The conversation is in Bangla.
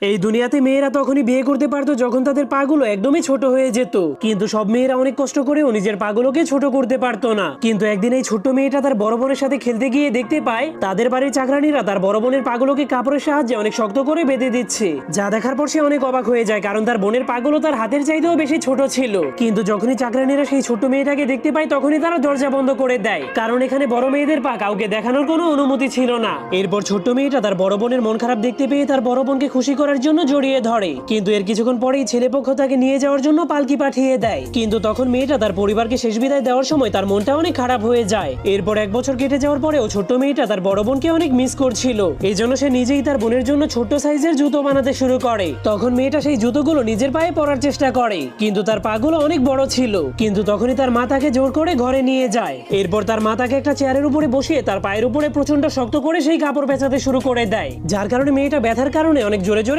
এই দুনিয়াতে মেয়েরা তখনই বিয়ে করতে পারতো যখন তাদের পাগুলো একদমই ছোট হয়ে যেত। কিন্তু সব মেয়েরা অনেক কষ্ট করেও নিজের পাগুলোকে ছোট করতে পারতো না। কিন্তু একদিন এই ছোট্ট মেয়েটা তার বড় বোনের সাথে খেলতে গিয়ে দেখতে পায় তাদের বাড়ির চাকরানীরা তার বড় বোনের পাগুলোকে কাপড়ের সাহায্যে অনেক শক্ত করে বেঁধে দিচ্ছে। যা দেখার পর সে অনেক অবাক হয়ে যায়, কারণ তার বোনের পাগুলো তার হাতের চাইতেও বেশি ছোট ছিল। কিন্তু যখনই চাকরানীরা সেই ছোট্ট মেয়েটাকে দেখতে পায় তখনই তারা দরজা বন্ধ করে দেয়, কারণ এখানে বড় মেয়েদের পা কাউকে দেখানোর কোনো অনুমতি ছিল না। এরপর ছোট্ট মেয়েটা তার বড় বোনের মন খারাপ দেখতে পেয়ে তার বড় বোনকে খুশি করার জন্য জড়িয়ে ধরে। কিন্তু এর কিছুক্ষণ পরেই ছেলেপক্ষ তাকে নিয়ে যাওয়ার জন্য পালকি পাঠিয়ে দেয়। কিন্তু তখন মেয়েটা তার পরিবারকে শেষ বিদায় দেওয়ার সময় তার মনটা অনেক খারাপ হয়ে যায়। এরপর এক বছর কেটে যাওয়ার পরেও ছোট্ট মেয়েটা তার বড় বোনকে অনেক মিস করছিল। এই জন্য সে নিজেই তার বোনের জন্য ছোট্ট সাইজের জুতো বানাতে শুরু করে। তখন মেয়েটা সেই জুতোগুলো নিজের পায়ে পরার চেষ্টা করে, কিন্তু তার পাগুলো অনেক বড় ছিল। কিন্তু তখনই তার মা তাকে জোর করে ঘরে নিয়ে যায়। এরপর তার মা তাকে একটা চেয়ারের উপরে বসিয়ে তার পায়ের উপরে প্রচন্ড শক্ত করে সেই কাপড় পেঁচাতে শুরু করে দেয়, যার কারণে মেয়েটা ব্যথার কারণে অনেক জোরে জোরে